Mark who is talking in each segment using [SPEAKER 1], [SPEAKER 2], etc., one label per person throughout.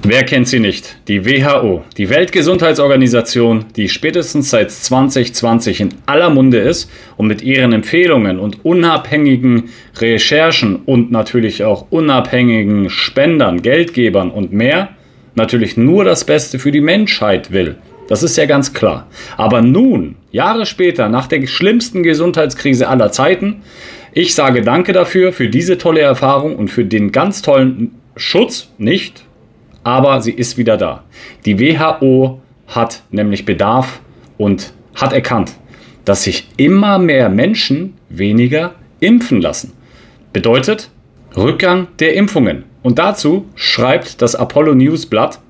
[SPEAKER 1] Wer kennt sie nicht? Die WHO, die Weltgesundheitsorganisation, die spätestens seit 2020 in aller Munde ist und mit ihren Empfehlungen und unabhängigen Recherchen und natürlich auch unabhängigen Spendern, Geldgebern und mehr natürlich nur das Beste für die Menschheit will. Das ist ja ganz klar. Aber nun, Jahre später, nach der schlimmsten Gesundheitskrise aller Zeiten, ich sage danke dafür, für diese tolle Erfahrung und für den ganz tollen Schutz, nicht, aber sie ist wieder da. Die WHO hat nämlich Bedarf und hat erkannt, dass sich immer mehr Menschen weniger impfen lassen. Bedeutet Rückgang der Impfungen. Und dazu schreibt das Apollo News Blatt,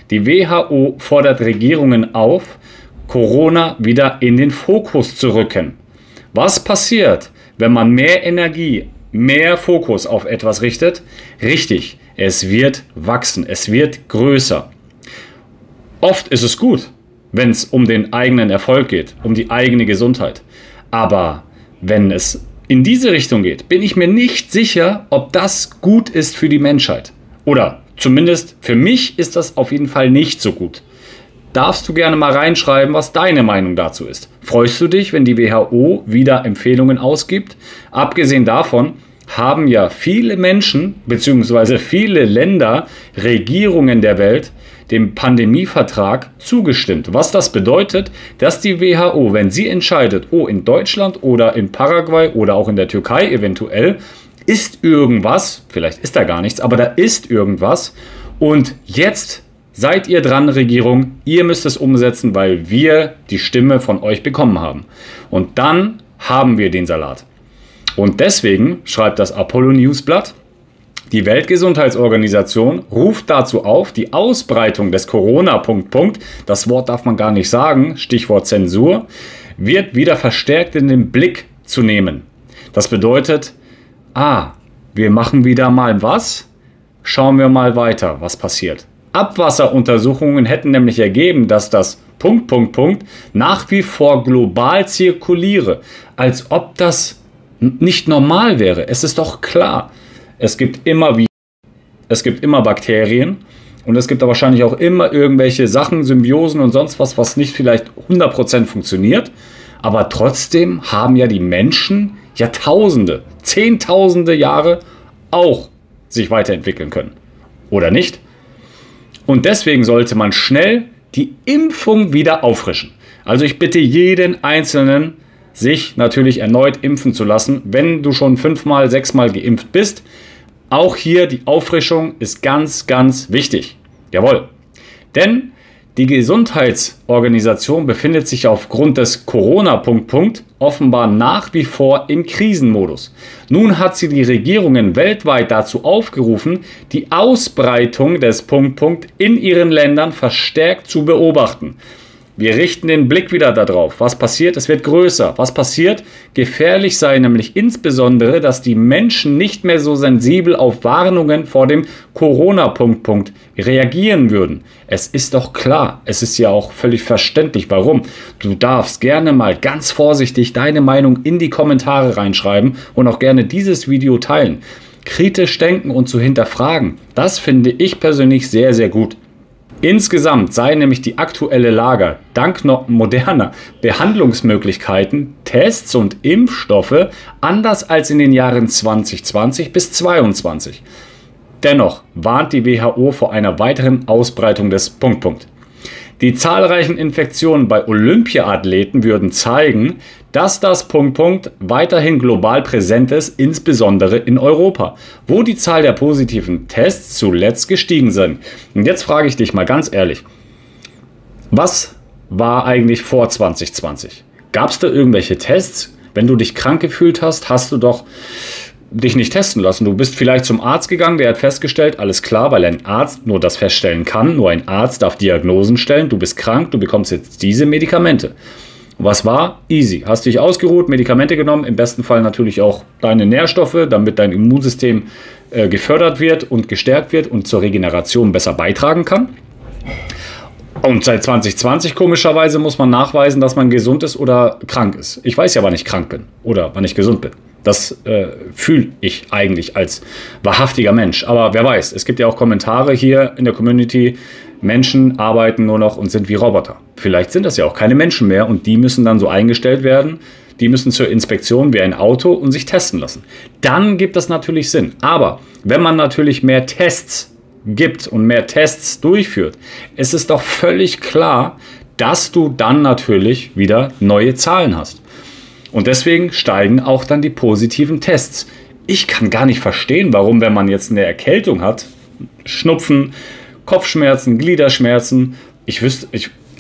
[SPEAKER 1] die WHO fordert Regierungen auf, Corona wieder in den Fokus zu rücken. Was passiert, wenn man mehr Energie, mehr Fokus auf etwas richtet? Richtig, es wird wachsen, es wird größer. Oft ist es gut, wenn es um den eigenen Erfolg geht, um die eigene Gesundheit. Aber wenn es in diese Richtung geht, bin ich mir nicht sicher, ob das gut ist für die Menschheit. Oder zumindest für mich ist das auf jeden Fall nicht so gut. Darfst du gerne mal reinschreiben, was deine Meinung dazu ist. Freust du dich, wenn die WHO wieder Empfehlungen ausgibt? Abgesehen davon haben ja viele Menschen bzw. viele Länder, Regierungen der Welt dem Pandemievertrag zugestimmt. Was das bedeutet, dass die WHO, wenn sie entscheidet, oh, in Deutschland oder in Paraguay oder auch in der Türkei eventuell, ist irgendwas, vielleicht ist da gar nichts, aber da ist irgendwas und jetzt seid ihr dran, Regierung, ihr müsst es umsetzen, weil wir die Stimme von euch bekommen haben. Und dann haben wir den Salat. Und deswegen schreibt das Apollo News Blatt, die Weltgesundheitsorganisation ruft dazu auf, die Ausbreitung des Corona... das Wort darf man gar nicht sagen, Stichwort Zensur, wird wieder verstärkt in den Blick zu nehmen. Das bedeutet, wir machen wieder mal was, schauen wir mal weiter, was passiert. Abwasseruntersuchungen hätten nämlich ergeben, dass das ... nach wie vor global zirkuliere, als ob das nicht normal wäre. Es ist doch klar, es gibt immer Bakterien und es gibt da wahrscheinlich auch immer irgendwelche Sachen, Symbiosen und sonst was, was nicht vielleicht 100% funktioniert, aber trotzdem haben ja die Menschen Jahrtausende, Zehntausende Jahre auch sich weiterentwickeln können. Oder nicht? Und deswegen sollte man schnell die Impfung wieder auffrischen. Also ich bitte jeden Einzelnen, sich natürlich erneut impfen zu lassen, wenn du schon 5-mal, 6-mal geimpft bist. Auch hier die Auffrischung ist ganz, ganz wichtig. Jawohl. Denn die Gesundheitsorganisation befindet sich aufgrund des Corona... offenbar nach wie vor im Krisenmodus. Nun hat sie die Regierungen weltweit dazu aufgerufen, die Ausbreitung des ... in ihren Ländern verstärkt zu beobachten. Wir richten den Blick wieder darauf. Was passiert? Es wird größer. Was passiert? Gefährlich sei nämlich insbesondere, dass die Menschen nicht mehr so sensibel auf Warnungen vor dem Corona... reagieren würden. Es ist doch klar. Es ist ja auch völlig verständlich. Warum? Du darfst gerne mal ganz vorsichtig deine Meinung in die Kommentare reinschreiben und auch gerne dieses Video teilen. Kritisch denken und zu hinterfragen, das finde ich persönlich sehr, sehr gut. Insgesamt sei nämlich die aktuelle Lage dank noch moderner Behandlungsmöglichkeiten, Tests und Impfstoffe anders als in den Jahren 2020 bis 2022. Dennoch warnt die WHO vor einer weiteren Ausbreitung des ... Die zahlreichen Infektionen bei Olympiathleten würden zeigen, dass das ... weiterhin global präsent ist, insbesondere in Europa, wo die Zahl der positiven Tests zuletzt gestiegen sind. Und jetzt frage ich dich mal ganz ehrlich, was war eigentlich vor 2020? Gab es da irgendwelche Tests? Wenn du dich krank gefühlt hast, hast du doch dich nicht testen lassen. Du bist vielleicht zum Arzt gegangen, der hat festgestellt, alles klar, weil ein Arzt nur das feststellen kann. Nur ein Arzt darf Diagnosen stellen. Du bist krank, du bekommst jetzt diese Medikamente. Was war? Easy. Hast dich ausgeruht, Medikamente genommen, im besten Fall natürlich auch deine Nährstoffe, damit dein Immunsystem gefördert wird und gestärkt wird und zur Regeneration besser beitragen kann. Und seit 2020 komischerweise muss man nachweisen, dass man gesund ist oder krank ist. Ich weiß ja, wann ich krank bin oder wann ich gesund bin. Das fühle ich eigentlich als wahrhaftiger Mensch. Aber wer weiß, es gibt ja auch Kommentare hier in der Community, Menschen arbeiten nur noch und sind wie Roboter. Vielleicht sind das ja auch keine Menschen mehr und die müssen dann so eingestellt werden, die müssen zur Inspektion wie ein Auto und sich testen lassen. Dann gibt das natürlich Sinn. Aber wenn man natürlich mehr Tests gibt und mehr Tests durchführt, ist es doch völlig klar, dass du dann natürlich wieder neue Zahlen hast. Und deswegen steigen auch dann die positiven Tests. Ich kann gar nicht verstehen, warum, wenn man jetzt eine Erkältung hat, Schnupfen, Kopfschmerzen, Gliederschmerzen,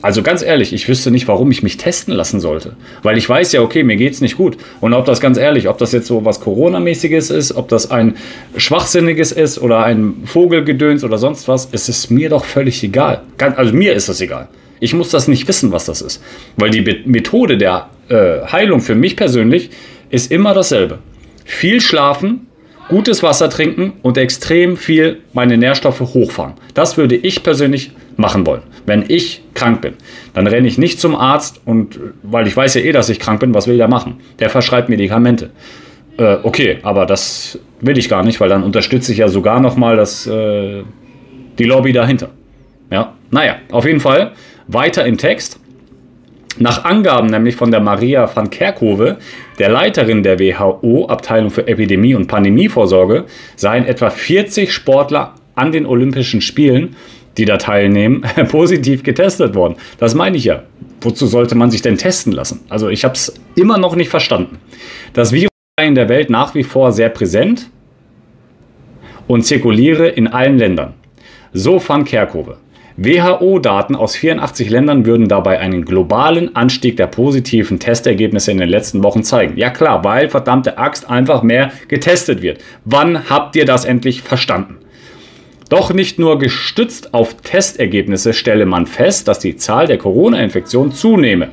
[SPEAKER 1] also ganz ehrlich, ich wüsste nicht, warum ich mich testen lassen sollte. Weil ich weiß ja, okay, mir geht's nicht gut. Und ob das ganz ehrlich, ob das jetzt so was Corona-mäßiges ist, ob das ein Schwachsinniges ist oder ein Vogelgedöns oder sonst was, es ist mir doch völlig egal. Also mir ist das egal. Ich muss das nicht wissen, was das ist. Weil die Methode der Heilung für mich persönlich ist immer dasselbe. Viel schlafen, gutes Wasser trinken und extrem viel meine Nährstoffe hochfahren. Das würde ich persönlich machen wollen. Wenn ich krank bin, dann renne ich nicht zum Arzt und weil ich weiß ja eh, dass ich krank bin, was will der machen? Der verschreibt Medikamente. Okay, aber das will ich gar nicht, weil dann unterstütze ich ja sogar nochmal die Lobby dahinter. Ja, naja, auf jeden Fall weiter im Text. Nach Angaben nämlich von der Maria van Kerkhove, der Leiterin der WHO, Abteilung für Epidemie- und Pandemievorsorge, seien etwa 40 Sportler an den Olympischen Spielen, die da teilnehmen, positiv getestet worden. Das meine ich ja. Wozu sollte man sich denn testen lassen? Also ich habe es immer noch nicht verstanden. Das Virus sei in der Welt nach wie vor sehr präsent und zirkuliere in allen Ländern. So van Kerkhove. WHO-Daten aus 84 Ländern würden dabei einen globalen Anstieg der positiven Testergebnisse in den letzten Wochen zeigen. Ja klar, weil verdammte Axt einfach mehr getestet wird. Wann habt ihr das endlich verstanden? Doch nicht nur gestützt auf Testergebnisse stelle man fest, dass die Zahl der Corona-Infektionen zunehme.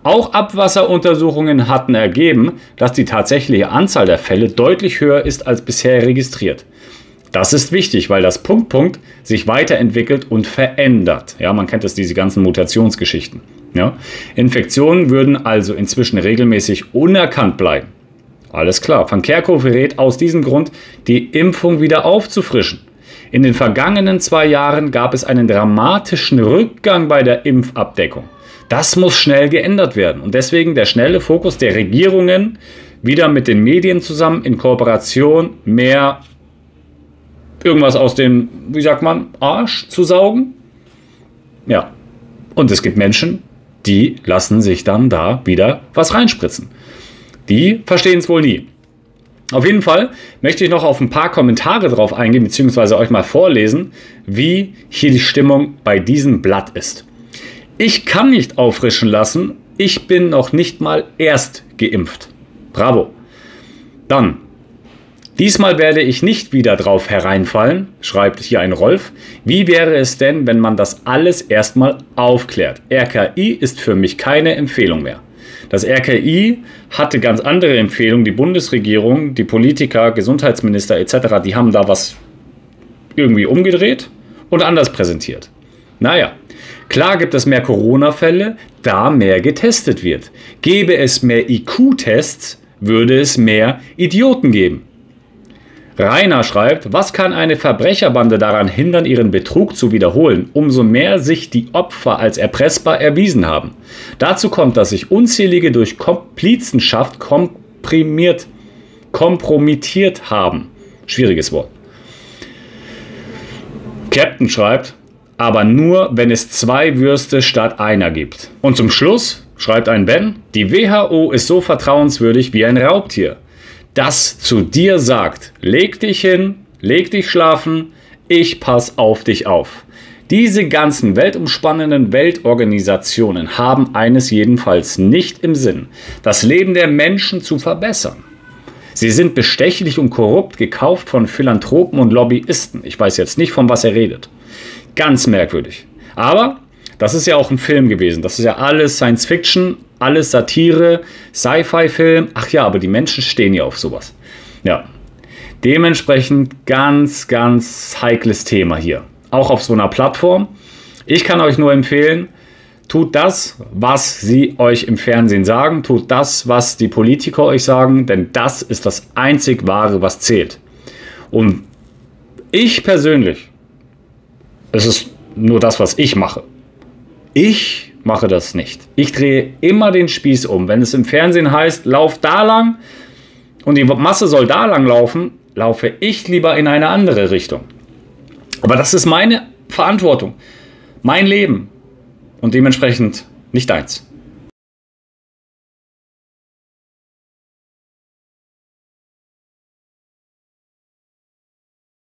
[SPEAKER 1] Auch Abwasseruntersuchungen hatten ergeben, dass die tatsächliche Anzahl der Fälle deutlich höher ist als bisher registriert. Das ist wichtig, weil das Punkt sich weiterentwickelt und verändert. Ja, man kennt diese ganzen Mutationsgeschichten. Ja. Infektionen würden also inzwischen regelmäßig unerkannt bleiben. Alles klar, van Kerkhove rät aus diesem Grund, die Impfung wieder aufzufrischen. In den vergangenen 2 Jahren gab es einen dramatischen Rückgang bei der Impfabdeckung. Das muss schnell geändert werden und deswegen der schnelle Fokus der Regierungen, wieder mit den Medien zusammen in Kooperation mehr irgendwas aus dem, wie sagt man, Arsch zu saugen. Ja, und es gibt Menschen, die lassen sich dann da wieder was reinspritzen. Die verstehen es wohl nie. Auf jeden Fall möchte ich noch auf ein paar Kommentare drauf eingehen, beziehungsweise euch mal vorlesen, wie hier die Stimmung bei diesem Blatt ist. Ich kann nicht auffrischen lassen, ich bin noch nicht mal erst geimpft. Bravo. Dann, diesmal werde ich nicht wieder drauf hereinfallen, schreibt hier ein Rolf. Wie wäre es denn, wenn man das alles erstmal aufklärt? RKI ist für mich keine Empfehlung mehr. Das RKI hatte ganz andere Empfehlungen. Die Bundesregierung, die Politiker, Gesundheitsminister etc., die haben da was irgendwie umgedreht und anders präsentiert. Naja, klar gibt es mehr Corona-Fälle, da mehr getestet wird. Gäbe es mehr IQ-Tests, würde es mehr Idioten geben. Rainer schreibt, was kann eine Verbrecherbande daran hindern, ihren Betrug zu wiederholen, umso mehr sich die Opfer als erpressbar erwiesen haben. Dazu kommt, dass sich unzählige durch Komplizenschaft kompromittiert haben. Schwieriges Wort. Captain schreibt, aber nur, wenn es 2 Würste statt einer gibt. Und zum Schluss schreibt ein Ben, die WHO ist so vertrauenswürdig wie ein Raubtier, das zu dir sagt, leg dich hin, leg dich schlafen, ich pass auf dich auf. Diese ganzen weltumspannenden Weltorganisationen haben eines jedenfalls nicht im Sinn, das Leben der Menschen zu verbessern. Sie sind bestechlich und korrupt, gekauft von Philanthropen und Lobbyisten. Ich weiß jetzt nicht, von was er redet. Ganz merkwürdig. Aber das ist ja auch ein Film gewesen. Das ist ja alles Science Fiction, alles Satire, Sci-Fi-Film. Ach ja, aber die Menschen stehen ja auf sowas. Ja, dementsprechend ganz, ganz heikles Thema hier. Auch auf so einer Plattform. Ich kann euch nur empfehlen, Tut das, was sie euch im Fernsehen sagen. Tut das, was die Politiker euch sagen. Denn das ist das einzig Wahre, was zählt. Und ich persönlich, es ist nur das, was ich mache. Ich mache das nicht. Ich drehe immer den Spieß um. Wenn es im Fernsehen heißt, lauf da lang und die Masse soll da lang laufen, laufe ich lieber in eine andere Richtung. Aber das ist meine Verantwortung, mein Leben und dementsprechend nicht deins.